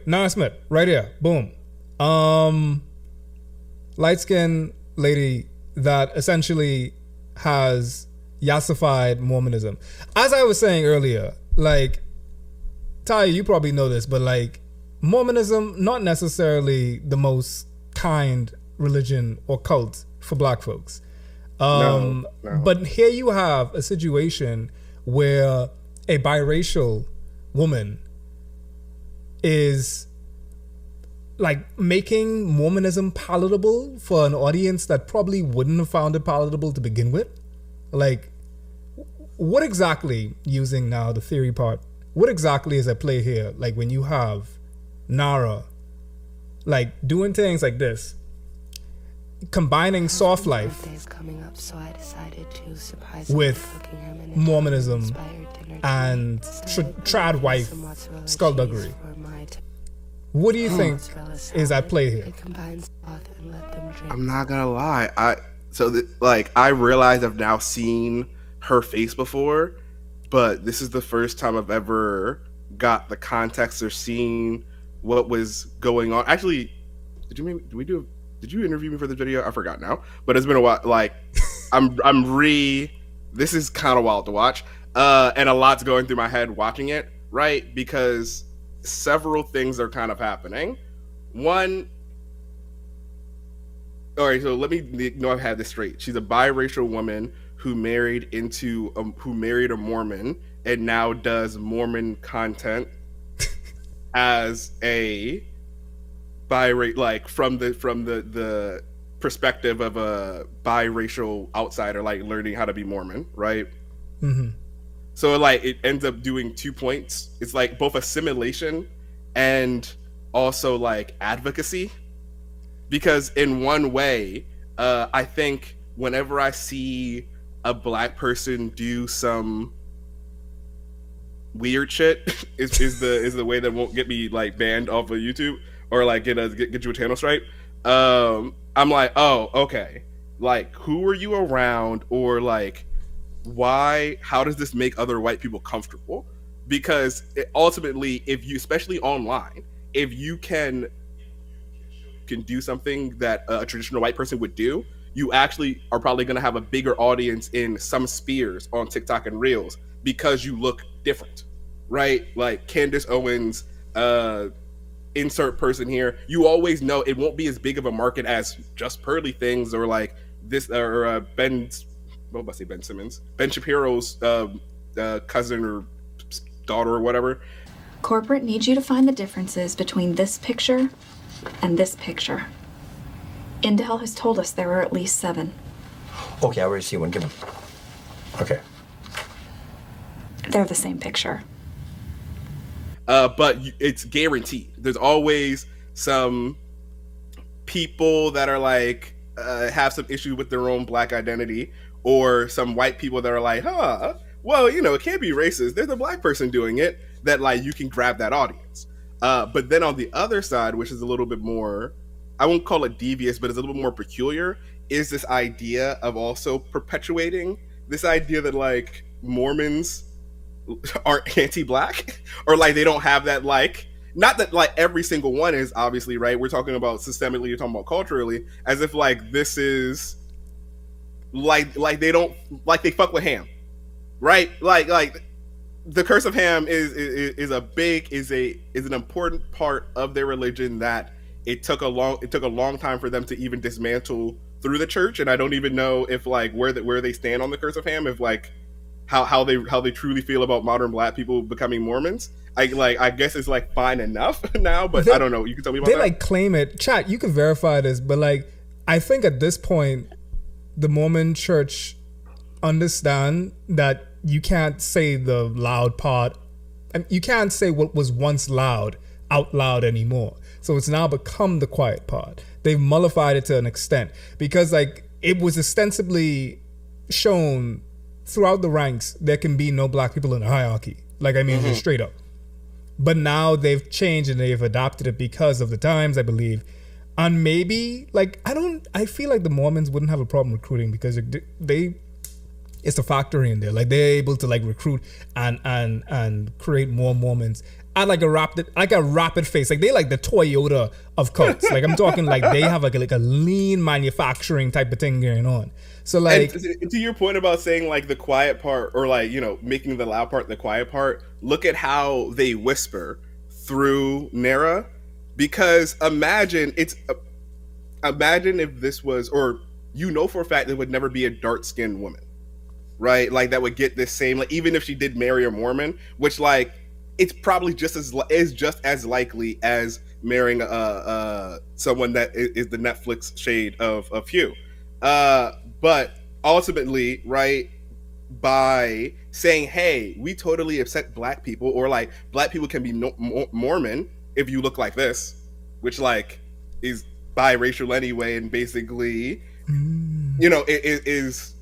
Nara Smith, right here. Boom. Light-skinned lady that essentially has yassified Mormonism. As I was saying earlier, like, Ty, you probably know this, but like, Mormonism, not necessarily the most kind religion or cult for black folks. No. But here you have a situation where a biracial woman is like making Mormonism palatable for an audience that probably wouldn't have found it palatable to begin with. Like, what exactly, using now the theory part, what exactly is at play here? Like, when you have Nara like doing things like this, combining soft life with Mormonism and trad wife skullduggery. What do you think is at play here? I'm not gonna lie. I realize I've now seen her face before, but this is the first time I've ever got the context or seen what was going on. Actually, did you interview me for the video? I forgot now, but it's been a while. Like, this is kind of wild to watch, and a lot's going through my head watching it, right? Because several things are kind of happening. One, all right, so let me know I've had this straight. She's a biracial woman who married a Mormon and now does Mormon content as a like from the perspective of a biracial outsider, like learning how to be Mormon, right? Mm-hmm. So like it ends up doing 2 points. It's like both assimilation and also like advocacy. Because in one way, I think whenever I see a black person do some weird shit, is the way that won't get me like banned off of YouTube or like get you a channel strike. I'm like, oh, okay. Like, who are you around, or like, why? How does this make other white people comfortable? Because ultimately, if you, especially online, if you can do something that a traditional white person would do, you actually are probably going to have a bigger audience in some spheres on TikTok and Reels because you look different, right? Like Candace Owens, insert person here. You always know it won't be as big of a market as Just Pearly Things or like this or Ben Simmons, Ben Shapiro's cousin or daughter or whatever. Corporate needs you to find the differences between this picture and this picture. Intel has told us there are at least 7. Okay, I already see one. Give them. Okay. They're the same picture. But it's guaranteed. There's always some people that are like have some issue with their own black identity, or some white people that are like, well, you know, it can't be racist. There's a black person doing it. That like you can grab that audience. But then on the other side, which is a little bit more, I won't call it devious, but it's a little bit more peculiar, is this idea of also perpetuating this idea that like Mormons aren't anti-black, or like they don't have that, like, not that like every single one is, obviously, right? We're talking about systemically, you're talking about culturally, as if like this is like they don't, like they fuck with Ham, right? Like the Curse of Ham is an important part of their religion that it took a long time for them to even dismantle through the church, and I don't even know if like where they stand on the Curse of Ham, if like how they truly feel about modern black people becoming Mormons. I guess it's like fine enough now, but I don't know. You can tell me about that. They like claim it. Chat, you can verify this, but like I think at this point the Mormon church understand that you can't say the loud part, and you can't say what was once loud out loud anymore. So it's now become the quiet part. They've mollified it to an extent because like it was ostensibly shown throughout the ranks there can be no black people in the hierarchy. Like, I mean, just straight up. But now they've changed and they've adopted it because of the times, I believe. And maybe like I feel like the Mormons wouldn't have a problem recruiting because it's a factory in there. Like they're able to like recruit and create more Mormons at like a rapid face. Like they like the Toyota of cults. Like I'm talking like they have like a lean manufacturing type of thing going on. So like, and to your point about saying like the quiet part, or like, you know, making the loud part the quiet part, look at how they whisper through Nera, because imagine if this was, or you know for a fact there would never be a dark-skinned woman, right? Like that would get this same, like even if she did marry a Mormon, which like it's probably just as likely as marrying someone that is the Netflix shade of Hugh. But ultimately, right, by saying, hey, we totally accept black people, or like black people can be Mormon if you look like this, which like is biracial anyway, and basically, you know, it is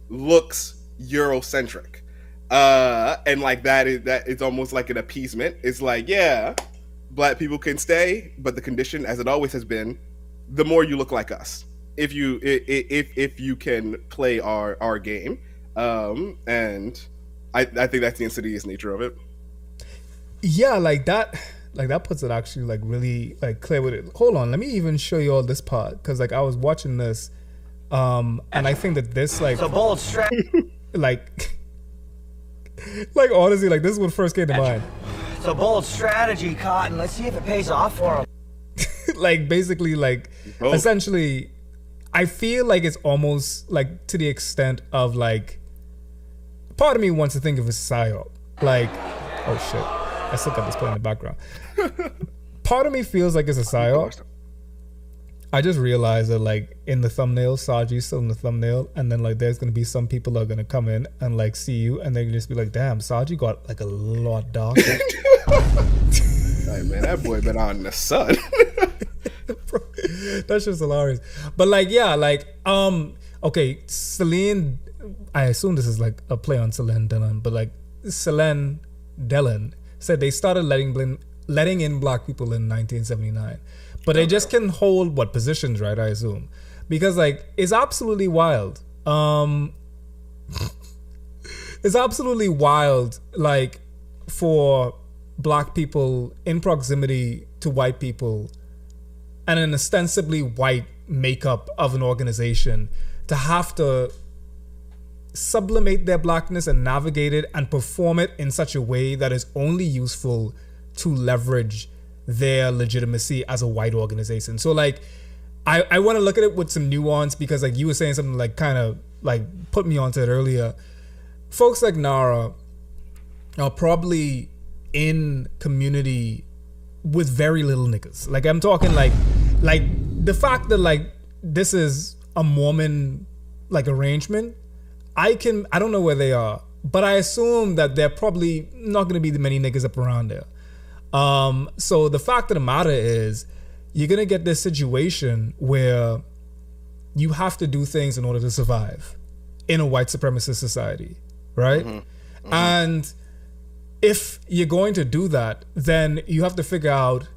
looks Eurocentric. And like that it's almost like an appeasement. It's like, yeah, black people can stay, but the condition, as it always has been, the more you look like us, if you can play our game. And I think that's the insidious nature of it. Yeah, like that puts it actually like really like clear with it. Hold on, let me even show you all this part, because like I was watching this, and I think that this like, It's a bold strategy. like like honestly, like this is what first came to mind. It's a bold strategy, Cotton. Let's see if it pays off for him. Like basically, like essentially, I feel like it's almost like to the extent of like, part of me wants to think of a psyop. Like, oh shit, I still got this playing in the background. Part of me feels like it's a psyop. I just realized that like in the thumbnail, Saji's still in the thumbnail, and then like there's gonna be some people that are gonna come in and like see you, and then just be like, damn, Saji got like a lot darker. Hey man, that boy been on the sun. That's just hilarious. But like, yeah, like okay, Celine, I assume this is like a play on Celine Dion, but like Celine Dion said they started letting in black people in 1979, but they just can hold what positions, right? I assume, because like it's absolutely wild. It's absolutely wild, like for black people in proximity to white people and an ostensibly white makeup of an organization to have to sublimate their blackness and navigate it and perform it in such a way that is only useful to leverage their legitimacy as a white organization. So like I want to look at it with some nuance, because like you were saying something like kind of like put me onto it earlier. Folks like Nara are probably in community with very little niggas. Like I'm talking like the fact that like this is a Mormon like arrangement, I don't know where they are, but I assume that they're probably not going to be many niggas up around there. So the fact of the matter is, you're going to get this situation where you have to do things in order to survive in a white supremacist society, right? Mm-hmm. Mm-hmm. And if you're going to do that, then you have to figure out,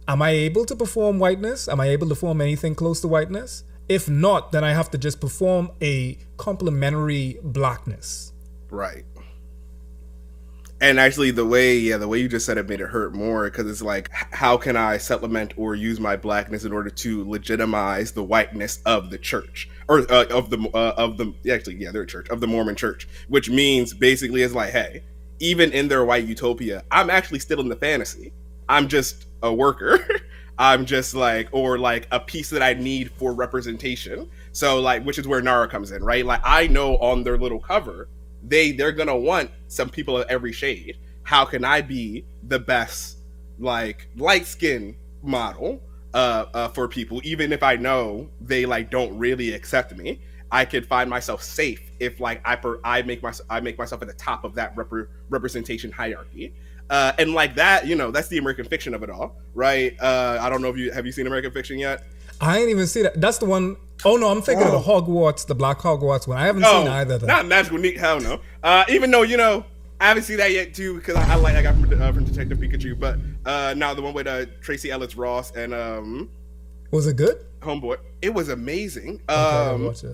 am I able to perform whiteness? Am I able to perform anything close to whiteness? If not, then I have to just perform a complementary blackness. Right. And actually, the way you just said it made it hurt more, because it's like, how can I supplement or use my blackness in order to legitimize the whiteness of the church, or they're a church, of the Mormon church, which means basically it's like, hey, even in their white utopia, I'm actually still in the fantasy. I'm just a worker. I'm just like, or like a piece that I need for representation. So like, which is where Nara comes in, right? Like I know on their little cover, they're gonna want some people of every shade. How can I be the best like light skin model for people, even if I know they like don't really accept me? I could find myself safe if like I make myself at the top of that representation hierarchy. And like that, you know, that's the American fiction of it all, right? I don't know if have you seen American Fiction yet? I ain't even see that. That's the one. Oh no, I'm thinking of the Hogwarts, the Black Hogwarts one. I haven't seen either of them. Not Magical Neat, hell no. Even though, you know, I haven't seen that yet too, because I got from Detective Pikachu. But now the one with Tracy Ellis Ross and was it good? Homeboy, it was amazing.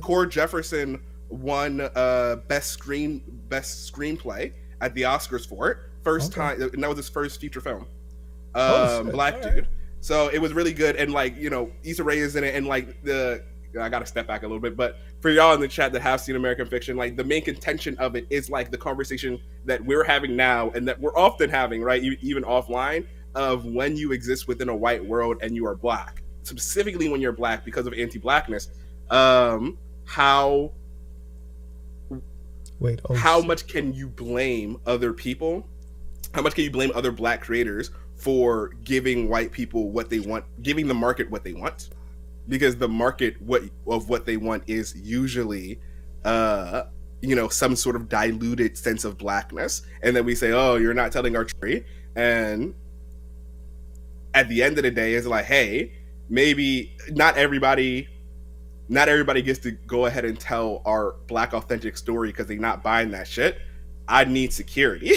Cord Jefferson won best screenplay at the Oscars for it, first time, and that was his first feature film. Shit. Black All dude. right. So it was really good, and like, you know, Issa Rae is in it, and like I gotta step back a little bit, but for y'all in the chat that have seen American Fiction, like the main contention of it is like the conversation that we're having now and that we're often having, right, even offline, of when you exist within a white world and you are black, specifically when you're black because of anti-blackness, how much can you blame other people? How much can you blame other black creators for giving white people what they want, giving the market what they want? Because the market of what they want is usually, you know, some sort of diluted sense of blackness, and then we say, "Oh, you're not telling our story." And at the end of the day, it's like, hey, maybe not everybody gets to go ahead and tell our black authentic story because they're not buying that shit. I need security.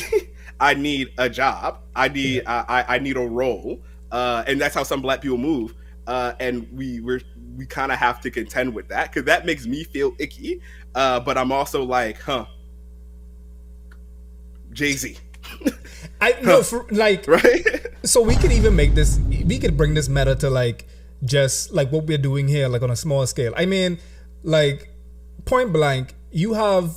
I need a job. I need I need a role, and that's how some black people move. And we kind of have to contend with that because that makes me feel icky. But I'm also like, Jay-Z. I know, for like, right? So we could even make this. We could bring this meta to like just like what we're doing here, like on a small scale. I mean, like point blank, you have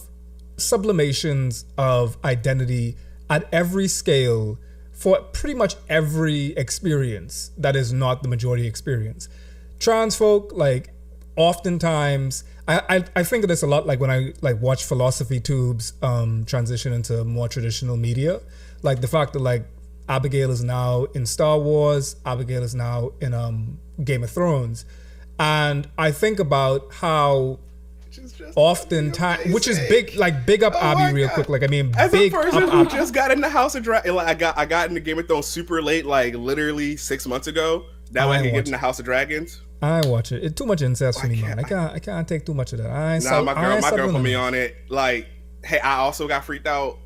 sublimations of identity at every scale for pretty much every experience that is not the majority experience. Trans folk, like, oftentimes, I think of this a lot, like when I like watch philosophy tubes transition into more traditional media, like the fact that like Abigail is now in Star Wars, Abigail is now in Game of Thrones, and I think about how oftentimes, which is big, like big up Abby real quick. Like, I mean, as big a person up who Abby. just got in the House of Dragon, like I got into Game of Thrones super late, like literally 6 months ago. That way I could get in the House of Dragons. I watch it. It's too much incest for me, man. I can't take too much of that. My girl put me on it. Like, hey, I also got freaked out.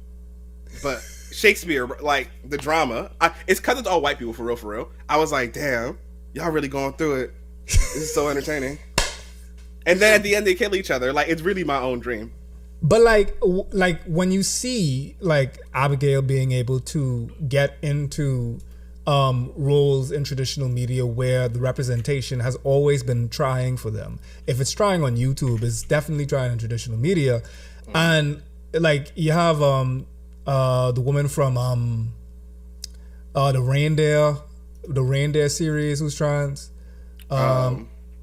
But Shakespeare, like the drama, it's because it's all white people for real. I was like, damn, y'all really going through it. This is so entertaining. And then at the end they kill each other. Like, it's really my own dream. But like when you see like Abigail being able to get into roles in traditional media where the representation has always been trying for them. If it's trying on YouTube, it's definitely trying in traditional media. And like you have the woman from the reindeer series who's trans.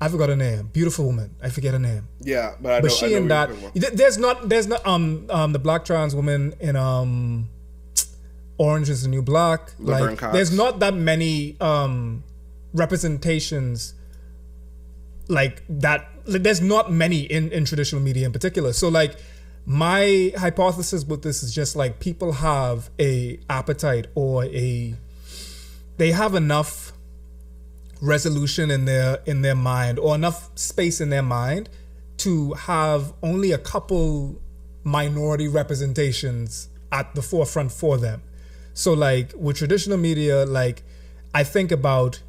I forgot her name. Beautiful woman. I forget her name. Yeah, but she in that. There's not the black trans woman in Orange is the New Black. Like, there's not that many representations like that. There's not many in traditional media in particular. So like my hypothesis with this is just like people have a appetite or they have enough resolution in their mind or enough space in their mind to have only a couple minority representations at the forefront for them. So like with traditional media, like I think about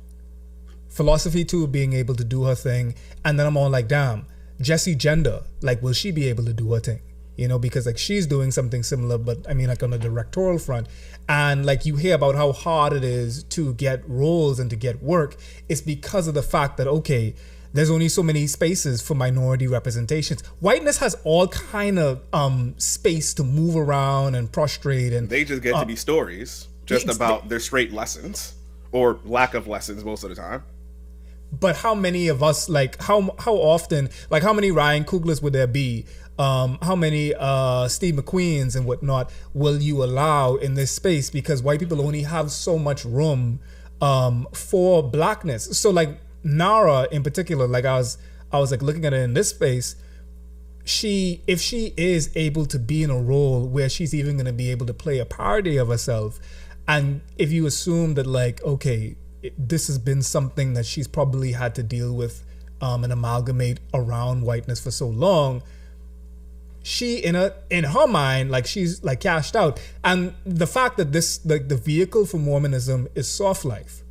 philosophy too being able to do her thing, and then I'm all like, damn, Jessie Gender, like will she be able to do her thing? You know, because like she's doing something similar, but I mean like on a directorial front. And like you hear about how hard it is to get roles and to get work. It's because of the fact that, okay, there's only so many spaces for minority representations. Whiteness has all kind of space to move around and prostrate, and they just get to be stories just about their straight lessons or lack of lessons most of the time. But how many of us, like how often, like how many Ryan Cooglers would there be? How many Steve McQueens and whatnot will you allow in this space? Because white people only have so much room for blackness. So like Nara in particular, like I was like looking at it in this space. If she is able to be in a role where she's even going to be able to play a parody of herself, and if you assume that like, okay, this has been something that she's probably had to deal with and amalgamate around whiteness for so long, she in her mind, like she's like cashed out. And the fact that this, like the vehicle for Mormonism is soft life,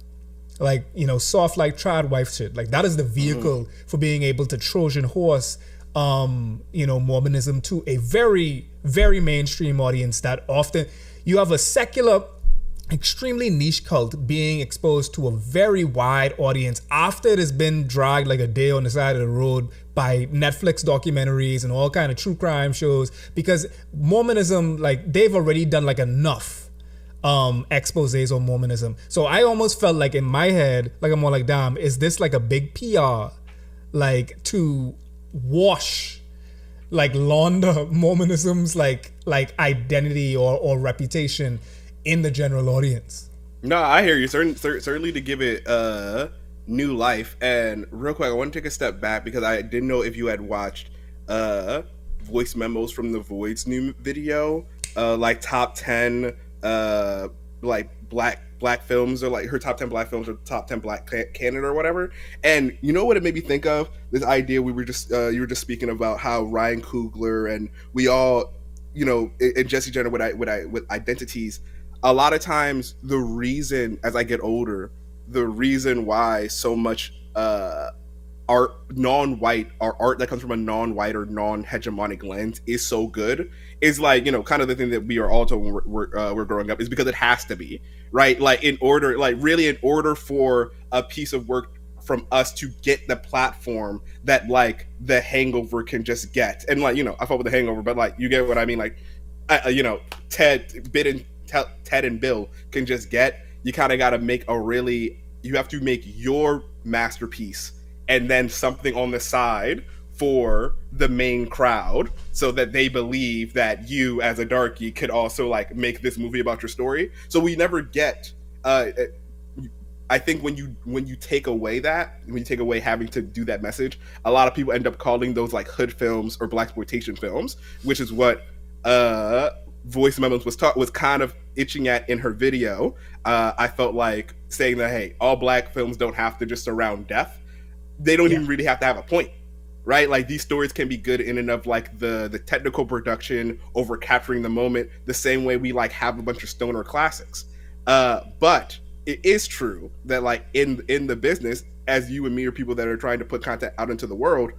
like, you know, soft like trad wife shit, like that is the vehicle for being able to Trojan horse you know, Mormonism to a very, very mainstream audience that often, you have a secular, extremely niche cult being exposed to a very wide audience after it has been dragged like a day on the side of the road by Netflix documentaries and all kind of true crime shows, because Mormonism, like, they've already done like enough exposés on Mormonism. So I almost felt like in my head, like I'm more like, damn, is this like a big PR, like to wash, like launder Mormonism's like identity or reputation in the general audience? No, I hear you. Certainly to give it new life. And real quick, I want to take a step back because I didn't know if you had watched voice memos from the Void's new video, like top 10 like black films, or like her top 10 black films or top 10 black Canada or whatever. And you know what it made me think of? This idea we were just you were just speaking about how Ryan Coogler and we all, you know, and Jesse Jenner with identities. A lot of times the reason, as I get older, the reason why so much art, non-white, or art that comes from a non-white or non-hegemonic lens is so good is, like, you know, kind of the thing that we are all told when we're growing up, is because it has to be, right? Like, in order for a piece of work from us to get the platform that, like, The Hangover can just get. And, like, you know, I fought with The Hangover, but, like, you get what I mean? Like, you know, Ted and Bill can just get. You kind of got to make you have to make your masterpiece and then something on the side for the main crowd, so that they believe that you as a darkie could also, like, make this movie about your story. So we never get, I think when you take away having to do that message, a lot of people end up calling those, like, hood films or blaxploitation films, which is what Voice Memos was kind of itching at in her video. I felt like saying that, hey, all black films don't have to just surround death. They don't even really have to have a point, right? Like, these stories can be good in and of, like, the technical production over capturing the moment, the same way we, like, have a bunch of stoner classics. But it is true that, like, in the business, as you and me are people that are trying to put content out into the world,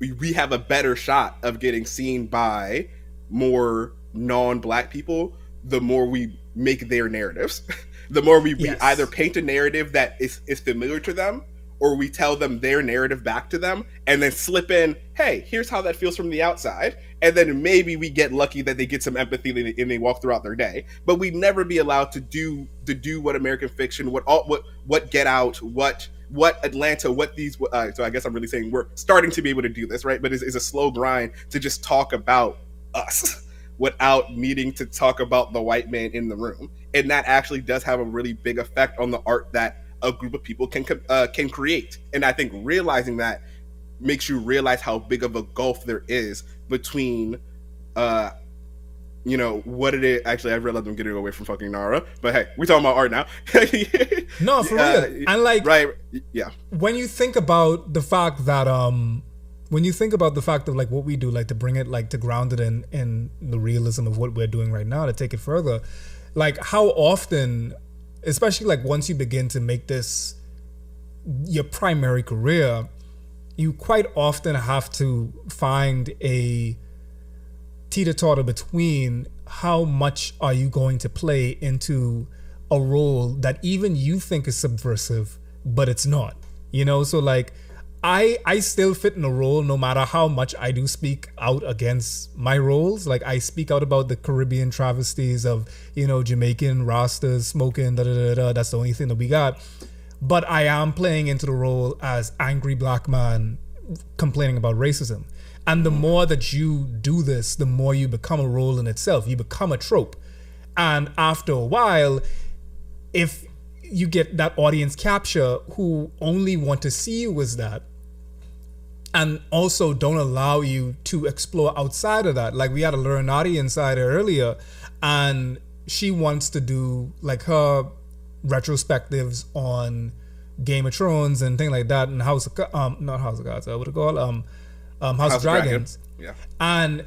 we have a better shot of getting seen by more non-black people the more we make their narratives. The more we either paint a narrative that is familiar to them, or we tell them their narrative back to them, and then slip in, hey, here's how that feels from the outside. And then maybe we get lucky that they get some empathy and they walk throughout their day. But we'd never be allowed to do what American fiction, what Get Out, what Atlanta, what these. So I guess I'm really saying we're starting to be able to do this, right? But it's a slow grind to just talk about us without needing to talk about the white man in the room. And that actually does have a really big effect on the art that a group of people can create. And I think realizing that makes you realize how big of a gulf there is between, you know, what it is. Actually, I realized I'm getting away from fucking Nara, but hey, we're talking about art now. No, for real. And, like, right, yeah. When you think about the fact that like what we do, like, to bring it, like, to ground it in the realism of what we're doing right now, to take it further, like, how often, especially, like, once you begin to make this your primary career, you quite often have to find a teeter-totter between how much are you going to play into a role that even you think is subversive, but it's not, you know? So, like, I still fit in a role no matter how much I do speak out against my roles. Like, I speak out about the Caribbean travesties of, you know, Jamaican Rastas smoking, that's the only thing that we got. But I am playing into the role as angry black man complaining about racism. And the more that you do this, the more you become a role in itself. You become a trope. And after a while, if you get that audience capture who only want to see you as that, and also don't allow you to explore outside of that. Like, we had a Laurenati insider earlier, and she wants to do, like, her retrospectives on Game of Thrones and things like that, and not House of Gods, what it called? House of Dragons. Yeah. And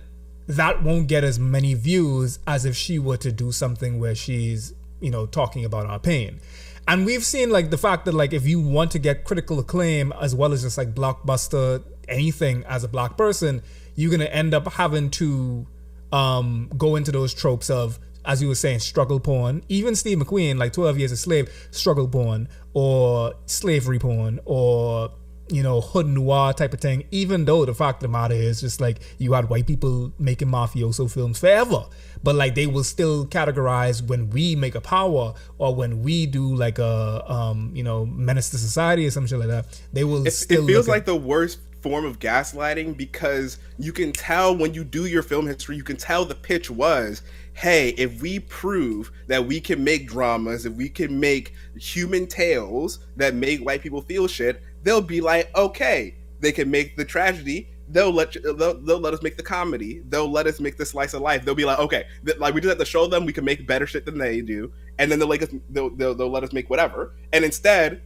that won't get as many views as if she were to do something where she's, you know, talking about our pain. And we've seen, like, the fact that, like, if you want to get critical acclaim as well as just, like, blockbuster anything as a black person, you're going to end up having to go into those tropes of, as you were saying, struggle porn. Even Steve McQueen, like 12 Years a Slave, struggle porn or slavery porn or, you know, hood noir type of thing. Even though the fact of the matter is just like you had white people making mafioso films forever, but like they will still categorize when we make a power or when we do like a you know, menace to society or some shit like that. They will still. It feels like the worst form of gaslighting, because you can tell when you do your film history, you can tell the pitch was, hey, if we prove that we can make dramas, if we can make human tales that make white people feel shit, they'll be like, okay, they can make the tragedy. They'll let us make the comedy. They'll let us make the slice of life. They'll be like, okay, like we just have to show them we can make better shit than they do, and then they'll let us make whatever. And instead,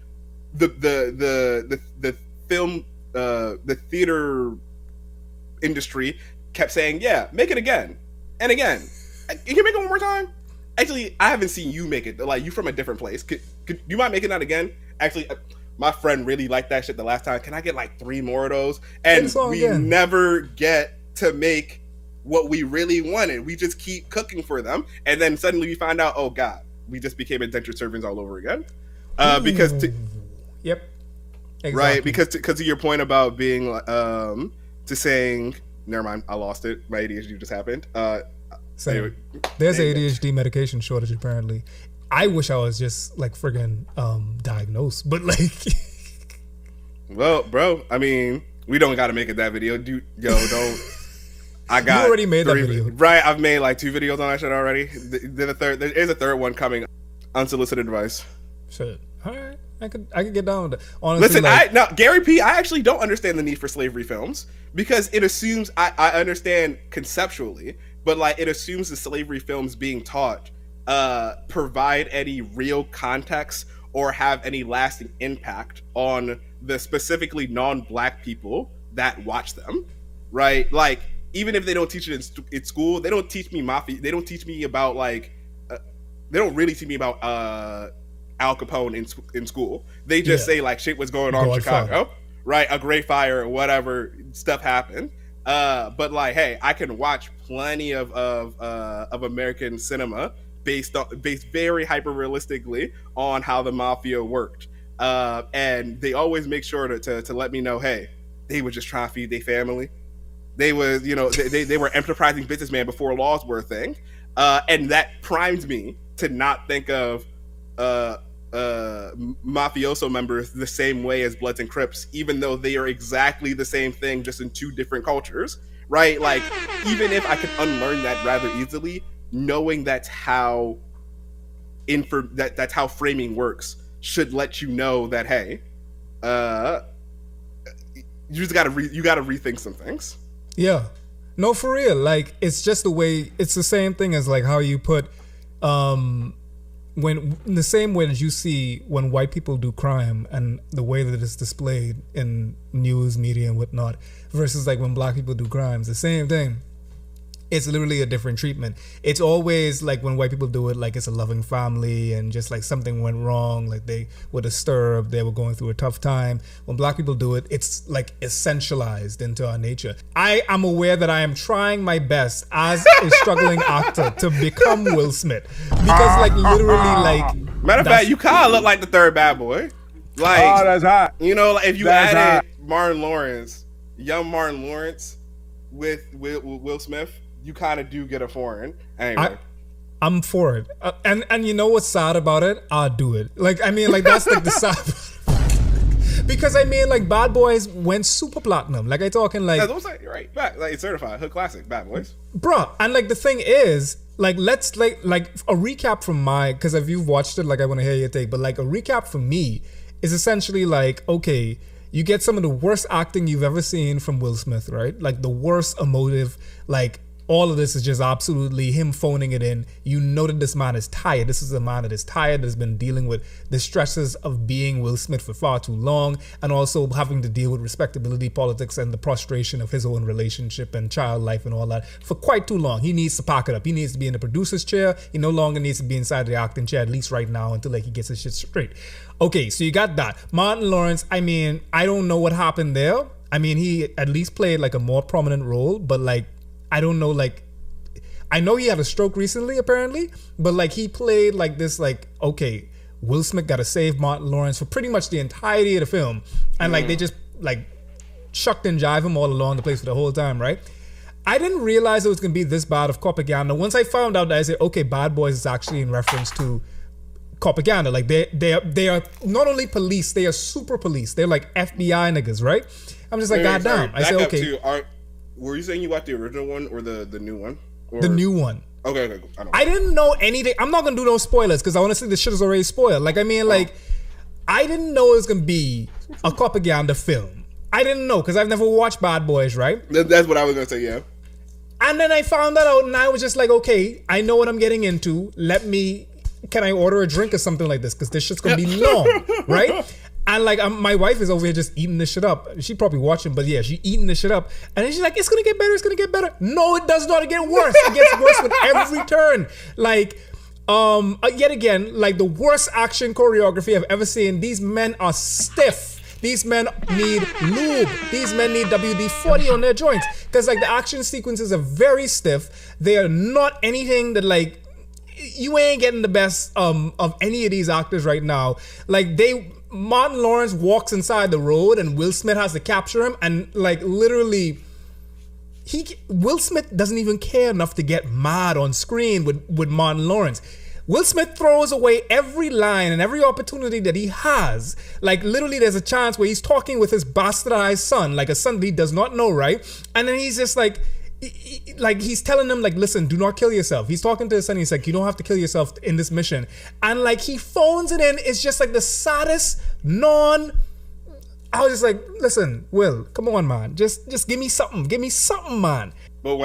the film, the theater industry kept saying, yeah, make it again and again. Can you make it one more time? Actually, I haven't seen you make it. Like, you from a different place. Could you mind making that again? Actually, my friend really liked that shit the last time. Can I get like 3 more of those? And we never get to make what we really wanted. We just keep cooking for them. And then suddenly we find out, oh God, we just became indentured servants all over again. Yep. Exactly. Right, because to your point about being to saying, never mind, I lost it. My ADHD just happened. Anyway, there's an ADHD medication shortage apparently. I wish I was just like friggin' diagnosed, but like, well, bro, I mean, we don't got to make it that video, dude. Don't. I got. You already made that video, right? I've made like 2 videos on that shit already. There is a third one coming. Unsolicited advice. Shit. All right. I could get down with it. Honestly, listen, now Gary P, I actually don't understand the need for slavery films, because it assumes I understand conceptually, but like it assumes the slavery films being taught provide any real context or have any lasting impact on the specifically non-black people that watch them, right? Like, even if they don't teach it in school, they don't teach me mafia. They don't teach me about like, they don't really teach me about Al Capone in school. They just say like shit was going on in Chicago, right? A great fire or whatever stuff happened. But like, hey, I can watch plenty of American cinema based very hyper realistically on how the mafia worked. And they always make sure to let me know, hey, they were just trying to feed their family. They was, you know, they were enterprising businessmen before laws were a thing. And that primes me to not think of mafioso members the same way as Bloods and Crips, even though they are exactly the same thing, just in 2 different cultures, right? Like, even if I could unlearn that rather easily, knowing that's how that's how framing works should let you know that, hey, you just gotta rethink some things. Yeah, no, for real. Like, it's just the way. It's the same thing as like how you put when in the same way as you see when white people do crime and the way that it's displayed in news media and whatnot versus like when black people do crimes, the same thing. It's literally a different treatment. It's always like when white people do it, like it's a loving family and just like something went wrong, like they were disturbed, they were going through a tough time. When black people do it, it's like essentialized into our nature. I am aware that I am trying my best as a struggling actor to become Will Smith, because like literally like. Matter of fact, you kind of look like the third Bad Boy. Like, oh, that's hot. You know, like if you added Martin Lawrence, young Martin Lawrence with Will Smith, you kind of do get a foreign. Anyway. I'm for it. And you know what's sad about it? I'll do it. Like, I mean, like, that's like the sad. Because, I mean, like, Bad Boys went super platinum. Like, I talking like... That's what I'm saying, right. Back, like, it's certified. Hood classic, Bad Boys. Bruh, and like, the thing is, like, let's, like a recap from because if you've watched it, like, I want to hear your take, but, like, a recap from me is essentially like, okay, you get some of the worst acting you've ever seen from Will Smith, right? Like, the worst emotive, like... All of this is just absolutely him phoning it in. You know that this man is tired. This is a man that is tired, that's been dealing with the stresses of being Will Smith for far too long, and also having to deal with respectability politics and the prostration of his own relationship and child life and all that for quite too long. He needs to pack it up. He needs to be in the producer's chair. He no longer needs to be inside the acting chair, at least right now, until like he gets his shit straight. Okay, so you got that. Martin Lawrence, I mean, I don't know what happened there. I mean, he at least played like a more prominent role, but like, I don't know, like, I know he had a stroke recently, apparently, but like he played like this, like, okay, Will Smith got to save Martin Lawrence for pretty much the entirety of the film, and like they just like shucked and jive him all along the place for the whole time, right? I didn't realize it was gonna be this bad of propaganda. Once I found out that, I said, okay, Bad Boys is actually in reference to propaganda. Like they are not only police, they are super police. They're like FBI niggas, right? I'm just like, God damn. I said, okay. Were you saying you watched the original one or the new one? Or? The new one. Okay. I didn't know anything. I'm not gonna do no spoilers because I want to say this shit is already spoiled. Like, I mean, like, I didn't know it was gonna be a propaganda film. I didn't know because I've never watched Bad Boys, right? That's what I was gonna say, yeah. And then I found that out, and I was just like, okay, I know what I'm getting into. Can I order a drink or something like this? Because this shit's gonna be long, right? And like, my wife is over here just eating this shit up. She's probably watching, but yeah, she's eating this shit up. And then she's like, it's gonna get better, it's gonna get better. No, it does not. It get worse. It gets worse with every turn. Like, yet again, like the worst action choreography I've ever seen. These men are stiff. These men need lube. These men need WD-40 on their joints. Because like the action sequences are very stiff. They are not anything that like, you ain't getting the best of any of these actors right now. Like Martin Lawrence walks inside the road and Will Smith has to capture him, and like literally Will Smith doesn't even care enough to get mad on screen with Martin Lawrence. Will Smith throws away every line and every opportunity that he has. Like literally there's a chance where he's talking with his bastardized son, like a son that he does not know, right? And then he's just like he's telling him like, listen, do not kill yourself. He's talking to his son. He's like, you don't have to kill yourself in this mission. And like he phones it in. It's just like the saddest I was just like, listen, Will, come on, man. Just give me something. Give me something, man. But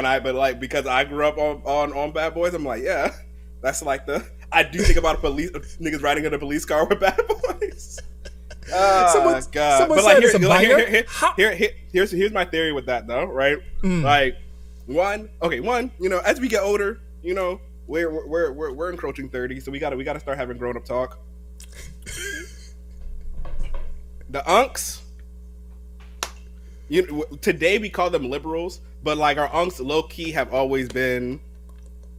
because I grew up on Bad Boys, I'm like, yeah, that's like I do think about police niggas riding in a police car with Bad Boys. Oh God! But like, here's my theory with that though, right? Like, one, you know, as we get older, you know, we're encroaching 30, so we gotta start having grown up talk. The unks, today we call them liberals, but like our unks low key have always been,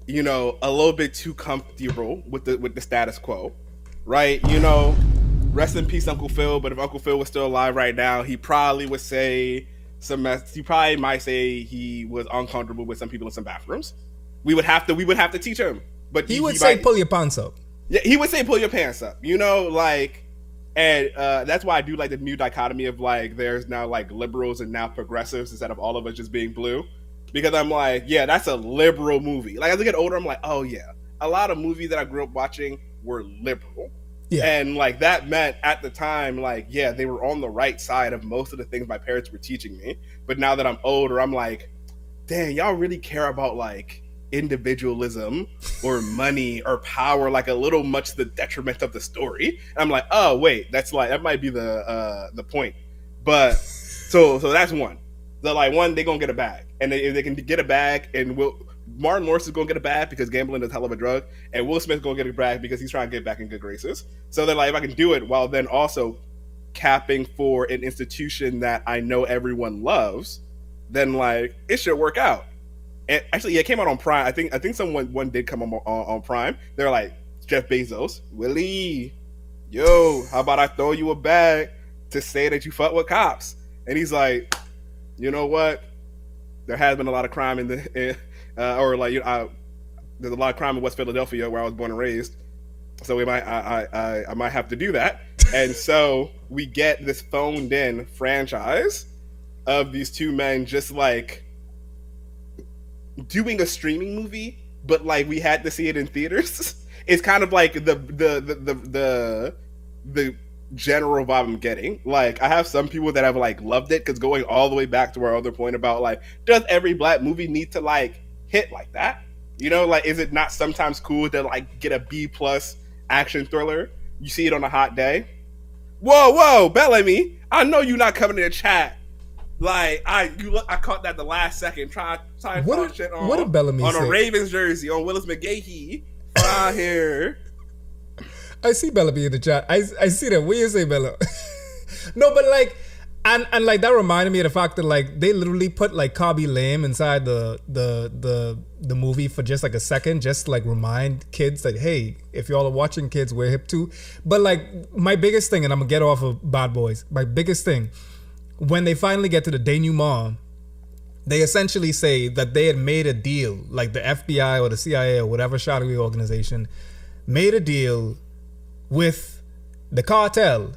you know, a little bit too comfortable with the status quo, right? You know, rest in peace, Uncle Phil. But if Uncle Phil was still alive right now, he probably would say he probably might say he was uncomfortable with some people in some bathrooms. We would have to teach him, but he would say pull your pants up. Yeah, he would say pull your pants up. You know, like. And that's why I do like the new dichotomy of like there's now like liberals and now progressives instead of all of us just being blue, because I'm like, yeah, that's a liberal movie. Like as I get older, I'm like, oh yeah, a lot of movies that I grew up watching were liberal, and like that meant at the time, like yeah, they were on the right side of most of the things my parents were teaching me. But now that I'm older, I'm like, dang, y'all really care about like individualism or money or power like a little much to the detriment of the story. And I'm like, oh wait, that might be the point. But so that's one. The like one, they gonna get a bag, and if they can get a bag, and Martin Lawrence is gonna get a bag because gambling is a hell of a drug, and Will Smith gonna get a bag because he's trying to get back in good graces. So they're like, if I can do it while then also capping for an institution that I know everyone loves, then like it should work out. And actually, yeah, it came out on Prime. I think someone did come on Prime. They're like, Jeff Bezos, Willie, yo, how about I throw you a bag to say that you fuck with cops? And he's like, you know what? There has been a lot of crime there's a lot of crime in West Philadelphia where I was born and raised. So I might have to do that. And so we get this phoned in franchise of these two men just like doing a streaming movie, but like we had to see it in theaters. It's kind of like the general vibe I'm getting. Like I have some people that have like loved it, because going all the way back to our other point about like, does every black movie need to like hit like that? You know, like is it not sometimes cool to like get a B+ action thriller? You see it on a hot day. Whoa, Bellamy! I know you not coming in the chat. Like I caught that the last second trying to talk shit on what did Bellamy on say? A Ravens jersey on Willis McGahee out here. I see Bellamy in the chat. I see that. What do you say, Bella? No, but like And like that reminded me of the fact that like they literally put like Kabi Lame inside the movie for just like a second, just to, like remind kids that hey, if y'all are watching, kids, we're hip too. But like my biggest thing, and I'm gonna get off of Bad Boys. My biggest thing, when they finally get to the denouement, they essentially say that they had made a deal, like the FBI or the CIA or whatever shadowy organization made a deal with the cartel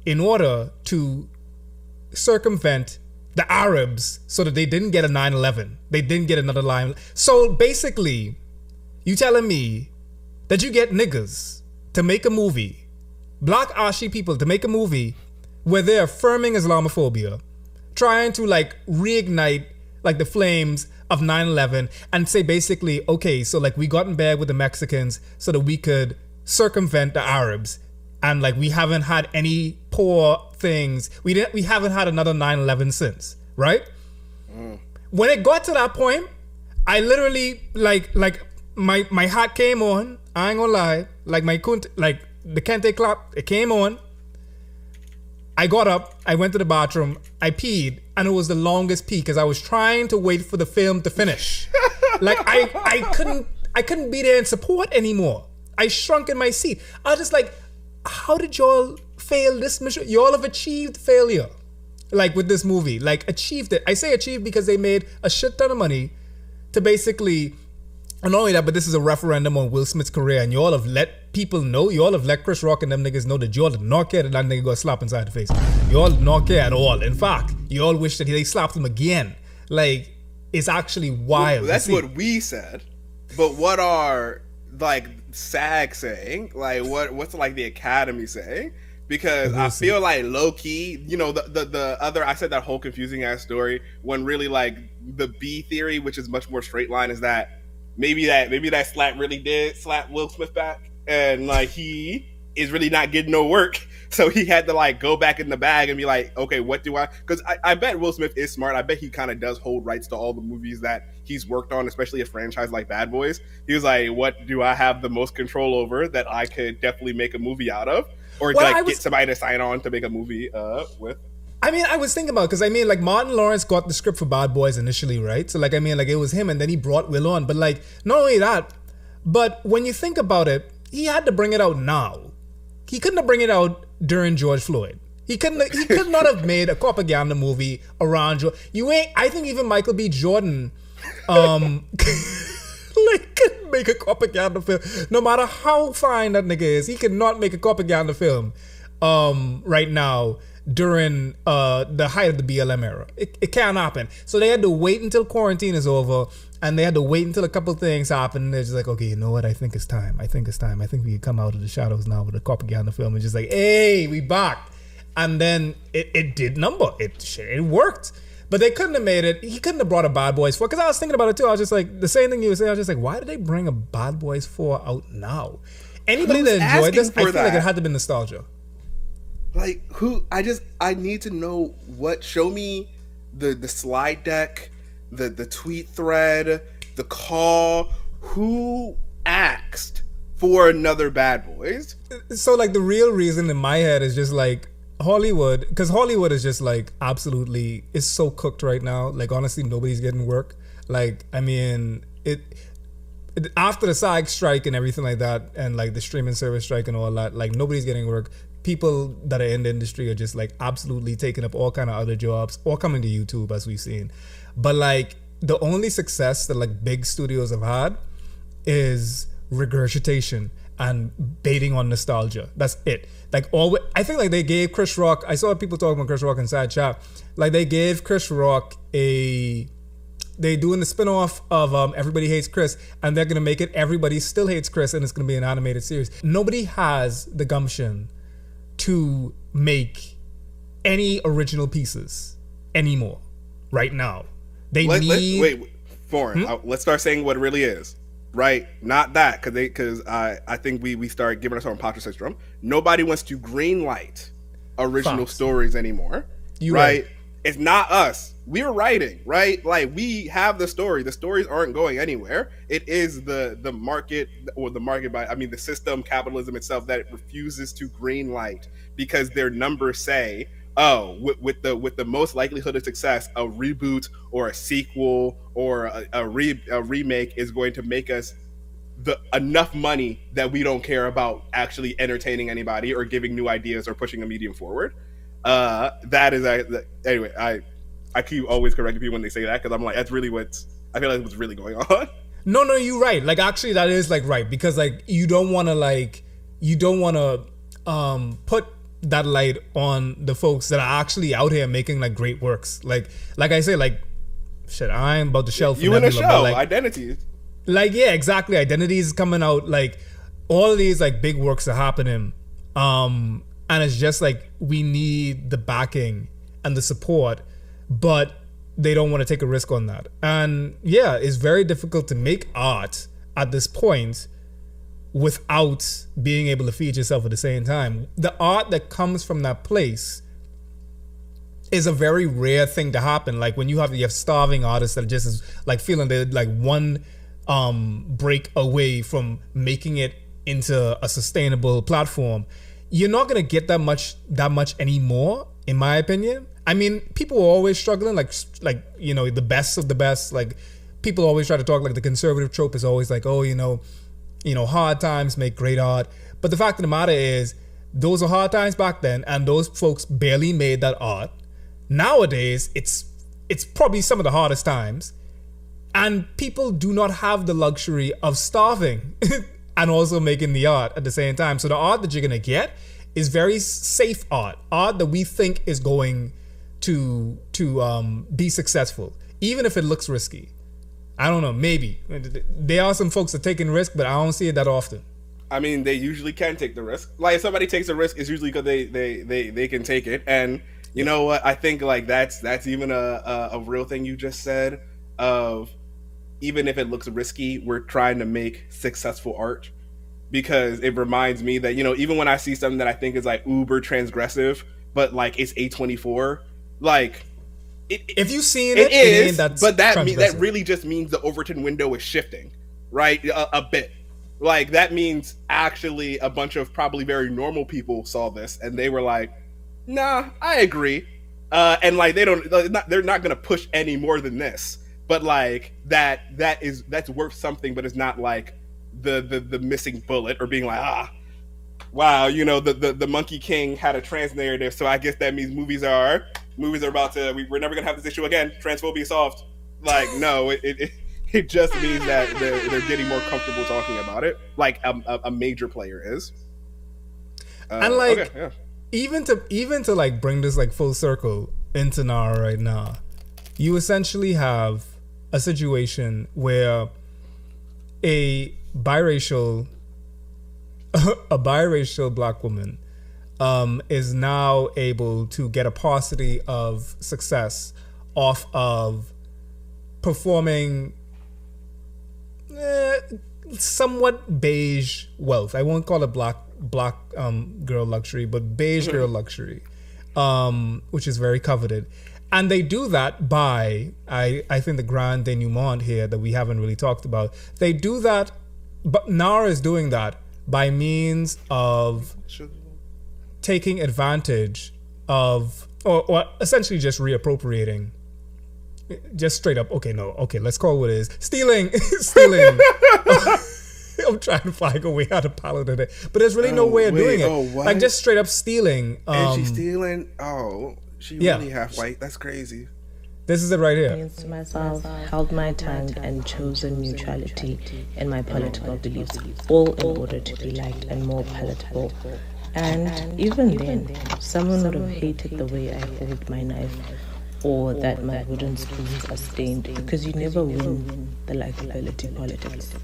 in order to circumvent the Arabs so that they didn't get a 9/11. They didn't get another line. So basically, you telling me that you get niggas to make a movie, black Ashi people to make a movie where they're affirming Islamophobia, trying to like reignite like the flames of 9/11 and say basically, okay, so like we got in bed with the Mexicans so that we could circumvent the Arabs. And like we haven't had any poor things. We haven't had another 9/11 since, right? When it got to that point, I literally like my hat came on. I ain't gonna lie. Like the kente clap, it came on. I got up, I went to the bathroom, I peed, and it was the longest pee because I was trying to wait for the film to finish. Like I couldn't be there in support anymore. I shrunk in my seat. I was just like, how did y'all fail this mission? Y'all have achieved failure. Like with this movie, like achieved it. I say achieved because they made a shit ton of money to basically, and not only that, but this is a referendum on Will Smith's career, and y'all have let people know, y'all have let Chris Rock and them niggas know that y'all did not care that that nigga got slapped inside the face. Y'all did not care at all. In fact, y'all wish that they slapped him again. Like, it's actually wild. Well, that's what we said. But what are like SAG saying? Like what's like the Academy saying? Because I feel like low key, you know, the other, I said that whole confusing ass story when really like the B theory, which is much more straight line, is that maybe that slap really did slap Will Smith back, and like he is really not getting no work, so he had to like go back in the bag and be like, okay, what do I? Because I bet Will Smith is smart. I bet he kind of does hold rights to all the movies that he's worked on, especially a franchise like Bad Boys. He was like, what do I have the most control over that I could definitely make a movie out of, or like get somebody to sign on to make a movie with? I mean, I was thinking about, because I mean, like Martin Lawrence got the script for Bad Boys initially, right? So like, I mean, like it was him, and then he brought Will on. But like, not only that, but when you think about it, he had to bring it out now. He couldn't have bring it out during George Floyd. He could not have made a propaganda movie around George. I think even Michael B. Jordan, like couldn't make a propaganda film. No matter how fine that nigga is, he could not make a propaganda film right now during the height of the BLM era. It can't happen. So they had to wait until quarantine is over, and they had to wait until a couple things happen. And they're just like, okay, you know what? I think it's time. I think we can come out of the shadows now with a propaganda film. And just like, hey, we back. And then it did number. It worked. But they couldn't have made it. He couldn't have brought a Bad Boys 4. Because I was thinking about it too. I was just like, the same thing you were saying. I was just like, why did they bring a Bad Boys 4 out now? Anybody that enjoyed this, I feel like it had to be nostalgia. Like I need to know show me the slide deck, the tweet thread, the call, who asked for another Bad Boys. So like the real reason in my head is just like Hollywood, because Hollywood is just like absolutely, it's so cooked right now. Like honestly, nobody's getting work. Like, I mean, it after the SAG strike and everything like that, and like the streaming service strike and all that, like nobody's getting work. People that are in the industry are just like absolutely taking up all kind of other jobs or coming to YouTube, as we've seen. But like the only success that like big studios have had is regurgitation and baiting on nostalgia. That's it. Like I think like they gave Chris Rock, I saw people talking about Chris Rock inside chat, like they gave Chris Rock they doing the spinoff of Everybody Hates Chris, and they're gonna make it Everybody Still Hates Chris, and it's gonna be an animated series. Nobody has the gumption to make any original pieces anymore right now. Wait, foreign. Let's start saying what it really is, right? Not that, because I think we start giving us our imposter syndrome. Nobody wants to greenlight original stories anymore, right? It's not us. We're writing, right? Like we have the story. The stories aren't going anywhere. It is the market, or the system, capitalism itself, that it refuses to greenlight because their numbers say, oh, with the most likelihood of success, a reboot or a sequel or a remake is going to make us the enough money that we don't care about actually entertaining anybody or giving new ideas or pushing a medium forward. That is anyway. I keep always correcting people when they say that because I'm like, that's really I feel like what's really going on. No, you're right. Like, actually, that is like right, because like you don't want to put that light on the folks that are actually out here making like great works. Like I say, like shit, I'm about to shelf you in a show, like, Identities. Like, yeah, exactly. Identity is coming out. Like, all of these like big works are happening, and it's just like we need the backing and the support, but they don't want to take a risk on that. And yeah, it's very difficult to make art at this point without being able to feed yourself at the same time. The art that comes from that place is a very rare thing to happen. Like when you have starving artists that just is like feeling they're like one break away from making it into a sustainable platform, you're not gonna get that much anymore, in my opinion. I mean, people are always struggling, like you know, the best of the best. Like people always try to talk, like the conservative trope is always like, oh, you know, hard times make great art. But the fact of the matter is, those are hard times back then, and those folks barely made that art. Nowadays, it's probably some of the hardest times, and people do not have the luxury of starving and also making the art at the same time. So the art that you're gonna get is very safe art that we think is going to be successful, even if it looks risky. I don't know, maybe there are some folks that taking risk, but I don't see it that often. I mean, they usually can take the risk. Like if somebody takes a risk, it's usually because they can take it. And you know what? I think like that's even a real thing you just said. Of even if it looks risky, we're trying to make successful art, because it reminds me that, you know, even when I see something that I think is like uber transgressive, but like it's A24, like if you've seen it is, but that really just means the Overton window is shifting, right? A bit. Like that means actually a bunch of probably very normal people saw this and they were like, nah, I agree. And like they're not gonna push any more than this. But like that's worth something, but it's not like the missing bullet or being like, wow, you know, the Monkey King had a trans narrative, so I guess that means movies are about to, we're never gonna have this issue again. Transphobia solved. Like, no, it just means that they're getting more comfortable talking about it, like a major player is. And like, okay, yeah. even to like bring this like full circle into Nara right now, you essentially have a situation where a biracial black woman is now able to get a paucity of success off of performing somewhat beige wealth. I won't call it black girl luxury, but beige girl luxury, which is very coveted. And they do that by, I think the grand denouement here that we haven't really talked about, they do that, but Nara is doing that by means of taking advantage of, or essentially just reappropriating, just straight up, let's call it what it is, stealing. I'm trying to find a way how to pilot it, but there's really no way of doing it. Like just straight up stealing. And she's stealing? She really half white. That's crazy. This is it right here. Against myself, held my tongue, and chosen neutrality in my political beliefs, all in order to be liked and more palatable. And even then, someone would have hated the way I hold my knife, or that my wooden spoons are stained, because you never win the likability politics.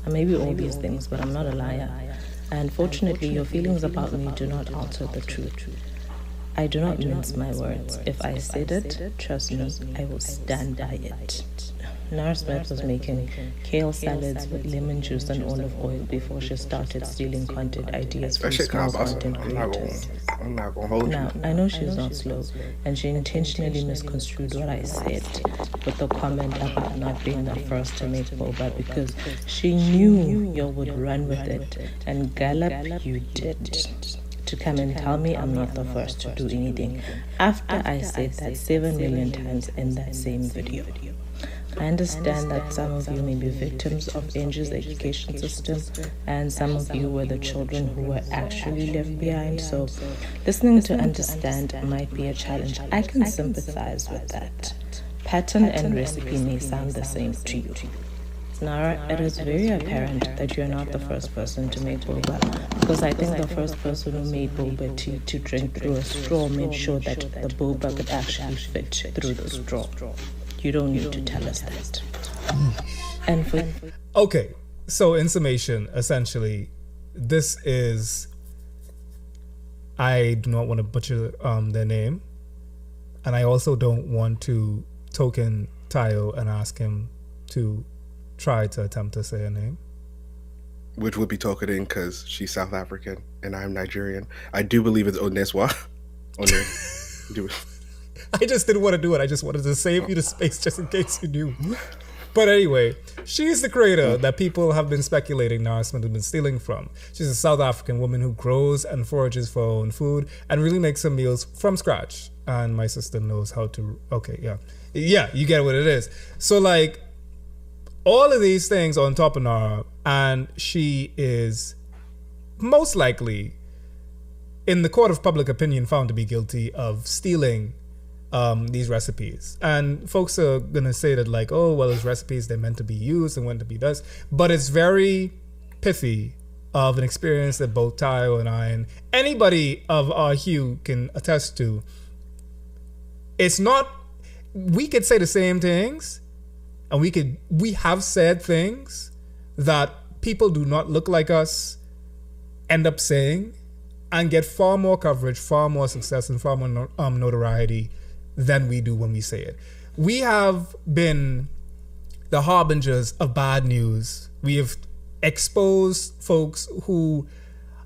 I may be all these things, but I'm not a liar. And fortunately, your feelings about me do not alter the truth. I do not mince my words. If I said it, trust me, I will stand by it. Nara Smith was making kale salads with lemon juice and olive oil before she started stealing content ideas from small content creators. I'm not gonna hold you. Now, I know she's not slow, and she intentionally misconstrued what I said with the comment about not being the first to make boba, because she knew you would run with it, and gallop you did. to come and tell me I'm not the first to do anything after I said that 7 million times in that same video. I understand that some of you may be victims of Angie's education system, and some of you were the children who were actually left behind, so listening to understand might be a challenge. I can sympathize with that. Pattern and recipe may sound the same to you. Nara, it is very apparent that you're not the first person to make boba, because I think the first person who made boba to drink through a straw made sure that the boba could actually fit through the straw. You don't need to tell us that. And for Okay, so in summation, essentially, this is, I do not want to butcher their name, and I also don't want to token Tayo and ask him to try to attempt to say a name. Which would be tokening because she's South African and I'm Nigerian. I do believe it's Oneswa. I just didn't want to do it. I just wanted to save you the space just in case you knew. But anyway, she's the creator that people have been speculating Nara Smith has been stealing from. She's a South African woman who grows and forages for her own food and really makes her meals from scratch. And my sister knows how to... Okay, yeah. Yeah, you get what it is. So, like, all of these things on top of Nara, and she is most likely, in the court of public opinion, found to be guilty of stealing these recipes. And folks are gonna say that, like, oh well, as recipes, they're meant to be used and meant to be done, but it's very pithy of an experience that both Tayo and I and anybody of our hue can attest to. It's not, we could say the same things, and we have said things that people do not look like us end up saying and get far more coverage, far more success, and far more notoriety than we do when we say it. We have been the harbingers of bad news. We have exposed folks who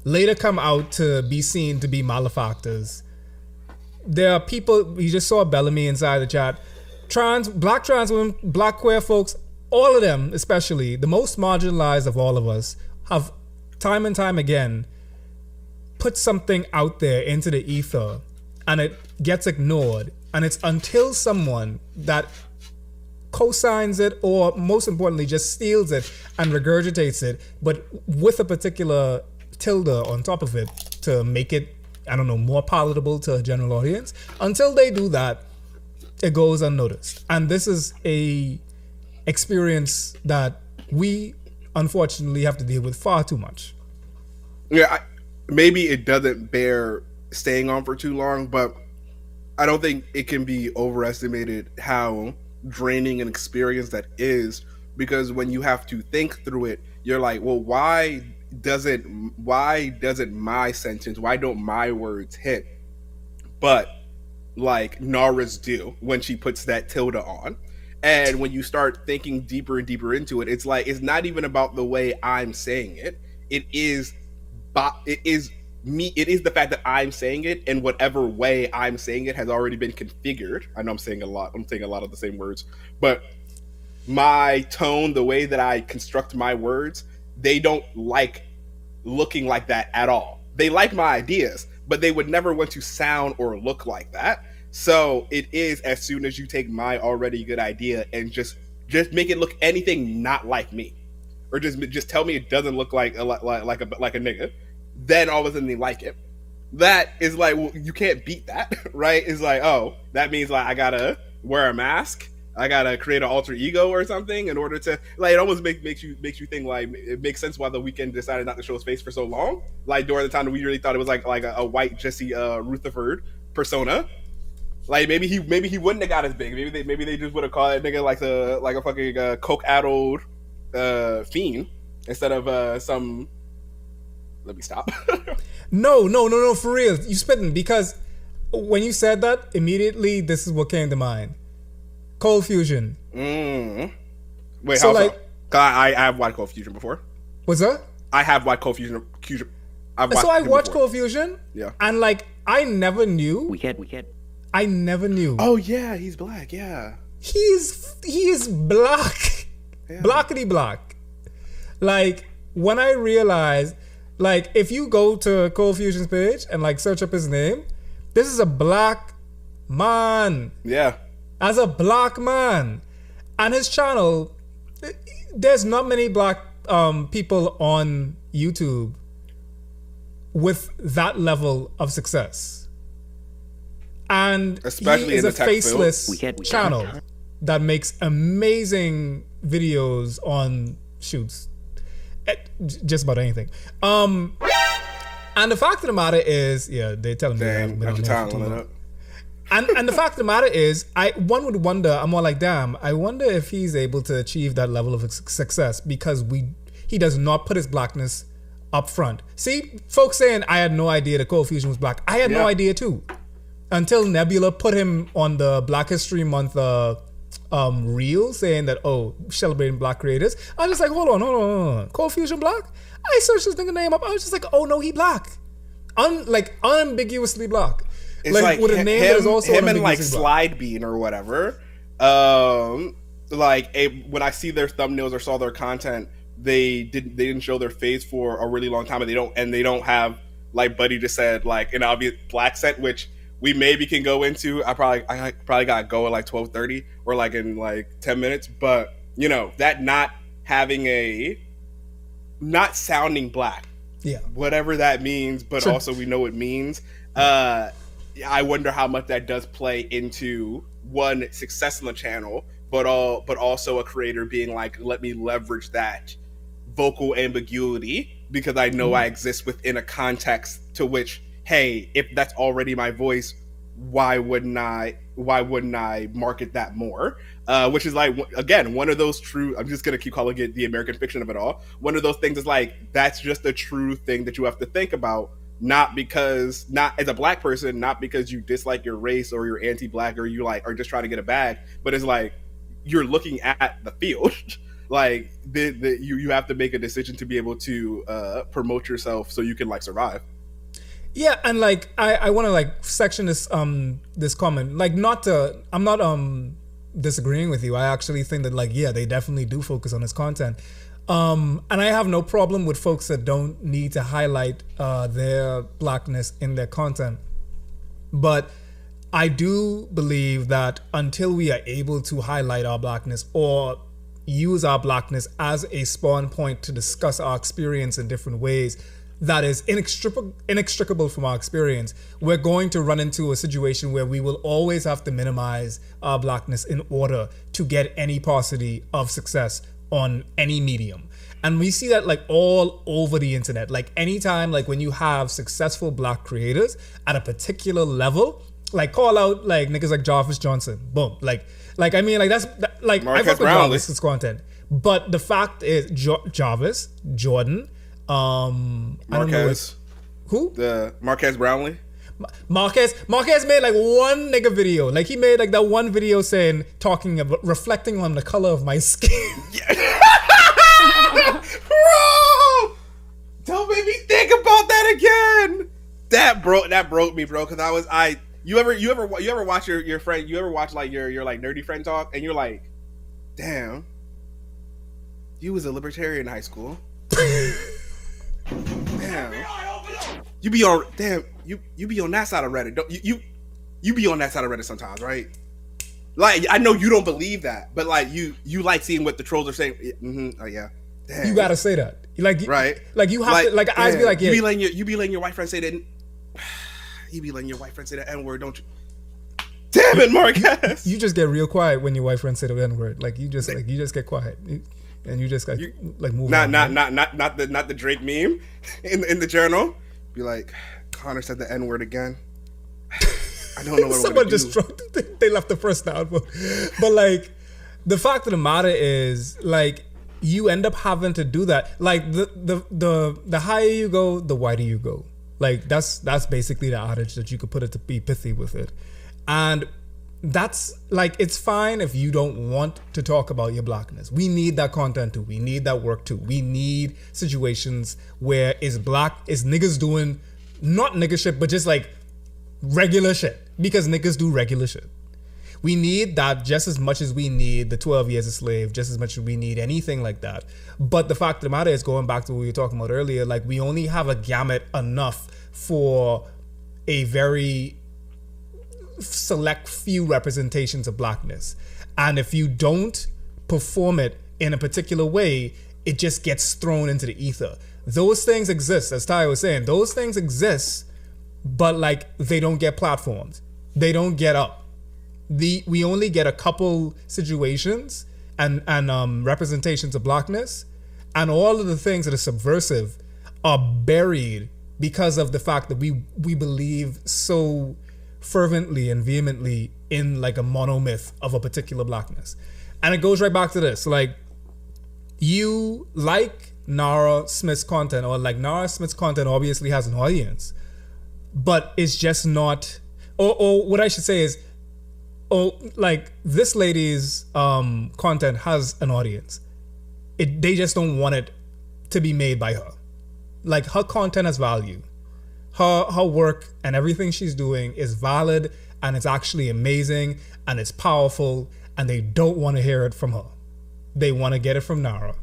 later come out to be seen to be malefactors. There are people, we just saw Bellamy inside the chat, black trans women, black queer folks, all of them, especially the most marginalized of all of us, have time and time again put something out there into the ether and it gets ignored. And it's until someone that co-signs it, or most importantly, just steals it and regurgitates it, but with a particular tilde on top of it to make it, I don't know, more palatable to a general audience. Until they do that, it goes unnoticed. And this is a experience that we unfortunately have to deal with far too much. Yeah, maybe it doesn't bear staying on for too long, but I don't think it can be overestimated how draining an experience that is, because when you have to think through it, you're like, well, why doesn't my sentence, why don't my words hit? But like Nara's do when she puts that tilde on. And when you start thinking deeper and deeper into it, it's like, it's not even about the way I'm saying it. It is the fact that I'm saying it, and whatever way I'm saying it has already been configured. I know I'm saying a lot of the same words, but my tone, the way that I construct my words, they don't like looking like that at all. They like my ideas, but they would never want to sound or look like that. So it is, as soon as you take my already good idea and just make it look anything not like me, or just tell me it doesn't look like a nigga, then all of a sudden they like it. That is like, well, you can't beat that, right? It's like, oh, that means like I gotta wear a mask, I gotta create an alter ego or something in order to, like, it almost makes you think like it makes sense why The Weeknd decided not to show his face for so long, like during the time that we really thought it was like a white Jesse Rutherford persona. Like maybe he wouldn't have got as big. Maybe they just would have called that nigga like a fucking coke addled fiend instead of some. Let me stop. No, for real. You spitting, because when you said that, immediately this is what came to mind. Cold Fusion. Mm. Wait, so how like, so? I have watched Cold Fusion before. What's that? I have watched Cold Fusion. I watched Cold Fusion. Yeah. And like, I never knew. We get. I never knew. Oh yeah, he's black. Yeah. He is black. Yeah. Blackity black. Like, when I realized, Like, if you go to Cold Fusion's page and like search up his name, this is a black man. Yeah. As a black man. And his channel, there's not many black people on YouTube with that level of success. And especially he is in a the tech faceless field. channel that makes amazing videos on shoots. Just about anything. And the fact of the matter is, yeah, they're telling me Damn, that got your time limit up. And the fact of the matter is, one would wonder, I'm more like, damn, I wonder if he's able to achieve that level of success because he does not put his blackness up front. See, folks saying I had no idea that Cold Fusion was black. I had no idea too. Until Nebula put him on the Black History Month reel saying that, oh, celebrating black creators. I was just like, hold on. Cold Fusion black? I searched this nigga name up. I was just like, oh no, he black. Unambiguously black. It's like with a name that is also him and like unambiguously black. Slide Bean or whatever. When I see their thumbnails or saw their content, they didn't show their face for a really long time, and they don't have, like Buddy just said, like an obvious black set, which we maybe can go into. I probably gotta go at like 12:30 or like in like 10 minutes. But you know, that not sounding black, whatever that means, but also we know it means. I wonder how much that does play into one, success on the channel, but also a creator being like, let me leverage that vocal ambiguity because I know I exist within a context to which, hey, if that's already my voice, why wouldn't I market that more? Which is like, again, one of those true, I'm just gonna keep calling it the American fiction of it all. One of those things is like, that's just a true thing that you have to think about. Not as a black person, not because you dislike your race or you're anti-black or you like are just trying to get a bag, but it's like you're looking at the field. Like you have to make a decision to be able to promote yourself so you can like survive. Yeah, and like I want to like section this comment. Like I'm not disagreeing with you. I actually think that like they definitely do focus on his content. And I have no problem with folks that don't need to highlight their blackness in their content. But I do believe that until we are able to highlight our blackness or use our blackness as a spawn point to discuss our experience in different ways that is inextricable from our experience, we're going to run into a situation where we will always have to minimize our blackness in order to get any paucity of success on any medium. And we see that like all over the internet. Like anytime, like when you have successful black creators at a particular level, like call out like niggas like Jarvis Johnson, boom. Like I mean, like that's like I fuck with Jarvis's content. But the fact is, Jarvis, Jordan, Marquez, who? The Marquez Brownlee. Marquez made like one nigga video. Like he made like that one video talking about reflecting on the color of my skin. Bro, don't make me think about that again. That broke me, bro. Because you ever watch your friend, you ever watch like your like nerdy friend talk, and you're like, damn, you was a libertarian in high school. Damn. You be on that side of Reddit. Don't you be on that side of Reddit sometimes, right? Like I know you don't believe that, but like you like seeing what the trolls are saying. Mm-hmm. Oh yeah. Damn. You gotta say that. Like right. Like you have to like damn. eyes be like, yeah. You be letting your white friend say that. You be letting your white friend say the N-word, don't you? Damn it, Marquez. You just get real quiet when your white friend say the N-word. Like you just get quiet. And you just like move on. Not the Drake meme in the journal. Be like, Connor said the N-word again. I don't know what someone just they left the first down, but like the fact of the matter is like you end up having to do that. Like the higher you go, the wider you go. Like that's basically the adage that you could put it to be pithy with it. And that's like, it's fine if you don't want to talk about your blackness. We need that content too. We need that work too. We need situations where is niggas doing not nigga shit, but just like regular shit, because niggas do regular shit. We need that just as much as we need the 12 years a slave, just as much as we need anything like that. But the fact of the matter is, going back to what we were talking about earlier, like we only have a gamut enough for a very select few representations of blackness. And if you don't perform it in a particular way, it just gets thrown into the ether. Those things exist, as Ty was saying. Those things exist, but like they don't get platforms. They don't get up. We only get a couple situations and representations of blackness, and all of the things that are subversive are buried because of the fact that we believe so fervently and vehemently in like a monomyth of a particular blackness. And it goes right back to this, like, you like Nara Smith's content, or like Nara Smith's content obviously has an audience, but it's just not, or what I should say is, like this lady's content has an audience. They just don't want it to be made by her. Like, her content has value. Her work and everything she's doing is valid, and it's actually amazing, and it's powerful, and they don't want to hear it from her. They want to get it from Nara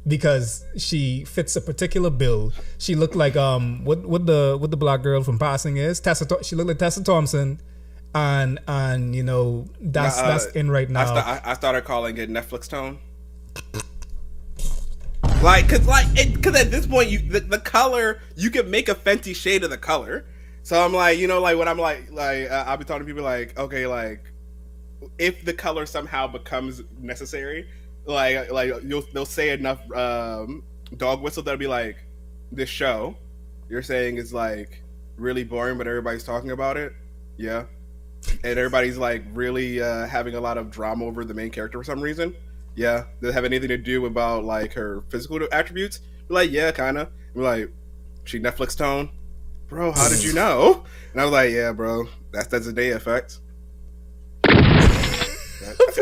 because she fits a particular bill. She looked like what the black girl from Passing is Tessa. She looked like Tessa Thompson, and you know that's in right now. I started calling it Netflix tone. Cause at this point, the color, you can make a Fenty shade of the color. So I'm like, you know, like when I'm like I'll be talking to people like, okay, like if the color somehow becomes necessary, like they'll say enough dog whistle that'll be like, this show you're saying is like really boring, but everybody's talking about it, yeah, and everybody's like really having a lot of drama over the main character for some reason. Yeah, does it have anything to do about like her physical attributes? We're like, yeah, kind of. We're like, she Netflix tone, bro. How did you know? And I was like, yeah, bro, that's a day effect.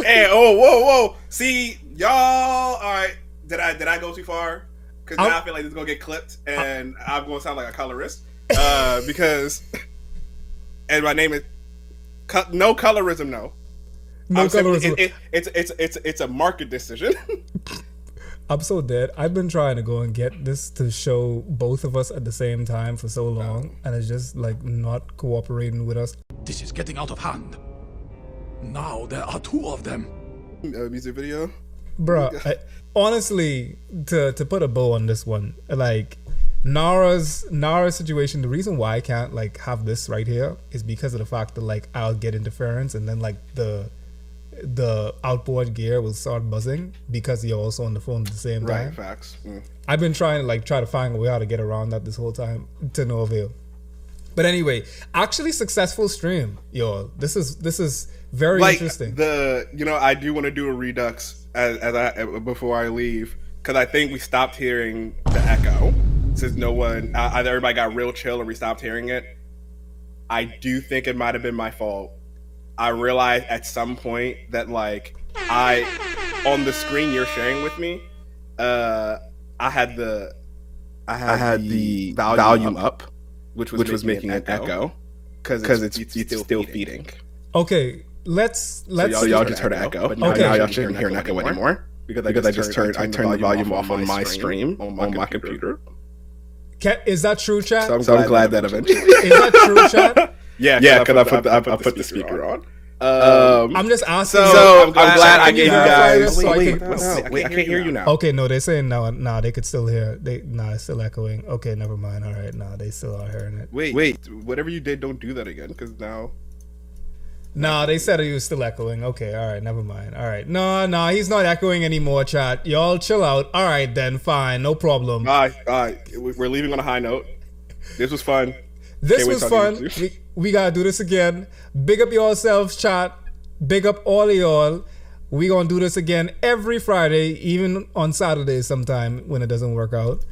Hey, whoa! See, y'all. All right, did I go too far? Because now I feel like this is gonna get clipped, and I'm gonna sound like a colorist. Because, and my name is no colorism, no. No colorism. It's a market decision. I'm so dead. I've been trying to go and get this to show both of us at the same time for so long, and it's just like not cooperating with us. This is getting out of hand. Now there are two of them. Music video, bruh. Honestly, to put a bow on this one, like Nara's situation, the reason why I can't like have this right here is because of the fact that like I'll get interference, and then like the outboard gear will start buzzing because you're also on the phone at the same time. Right, facts. I've been trying to find a way how to get around that this whole time, to no avail. But anyway, actually successful stream, y'all. This is very interesting. I do want to do a redux as I before I leave, because I think we stopped hearing the echo since no one, either everybody got real chill or we stopped hearing it. I do think it might have been my fault. I realized at some point that like on the screen you're sharing with me, I had the volume up, which was making an echo because it's still feeding. Okay, let's. So y'all just heard an echo, but now y'all shouldn't hear an echo anymore because I turned the volume off on my stream on my computer. Is that true, chat? So I'm glad that eventually. Is that true, chat? Yeah, because I put the speaker on. I'm just asking. So I'm glad I gave you guys. Wait, I can't hear you now. Okay, no, they're saying no, they could still hear. It's still echoing. Okay, never mind. All right, they still are hearing it. Wait, whatever you did, don't do that again, because now. Nah, they said he was still echoing. Okay, all right, never mind. All right, no, he's not echoing anymore, chat. Y'all chill out. All right, then, fine, no problem. All right, we're leaving on a high note. This was fun. This was fun. We gotta do this again. Big up yourselves, chat. Big up all of y'all. We gonna do this again every Friday, even on Saturdays sometime when it doesn't work out.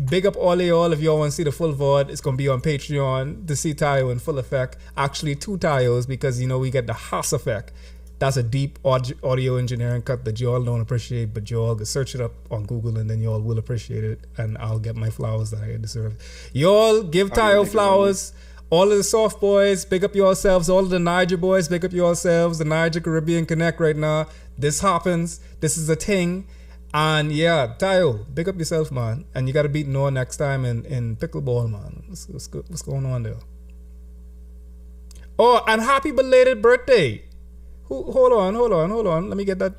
Big up all of y'all. If y'all want to see the full VOD, it's gonna be on Patreon to see Tayo in full effect. Actually, two Tayos, because we get the Haas effect. That's a deep audio engineering cut that y'all don't appreciate, but y'all can search it up on Google and then y'all will appreciate it, and I'll get my flowers that I deserve. Y'all give Tayo flowers All of the soft boys, big up yourselves. All of the Niger boys, big up yourselves. The Niger Caribbean Connect right now. This happens. This is a thing. And yeah, Tayo, big up yourself, man. And you got to beat Noah next time in pickleball, man. What's going on there? Oh, and happy belated birthday. Hold on. Let me get that.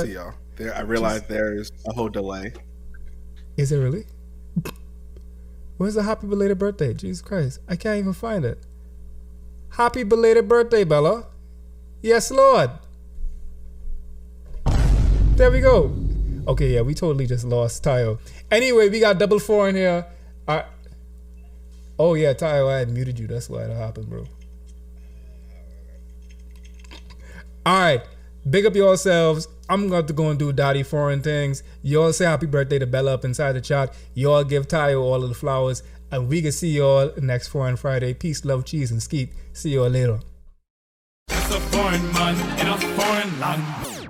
See y'all. I realized there's a whole delay. Is it really? Where's the happy belated birthday? Jesus Christ. I can't even find it. Happy belated birthday, Bella. Yes, Lord. There we go. Okay, yeah, we totally just lost Tayo. Anyway, we got double four in here. Oh, yeah, Tayo, I had muted you. That's why that happened, bro. All right. Big up yourselves. I'm going to go and do daddy foreign things. Y'all say happy birthday to Bella up inside the chat. Y'all give Tayo all of the flowers. And we can see y'all next Foreign Friday. Peace, love, cheese, and skeet. See y'all later. It's a foreign man in a foreign land.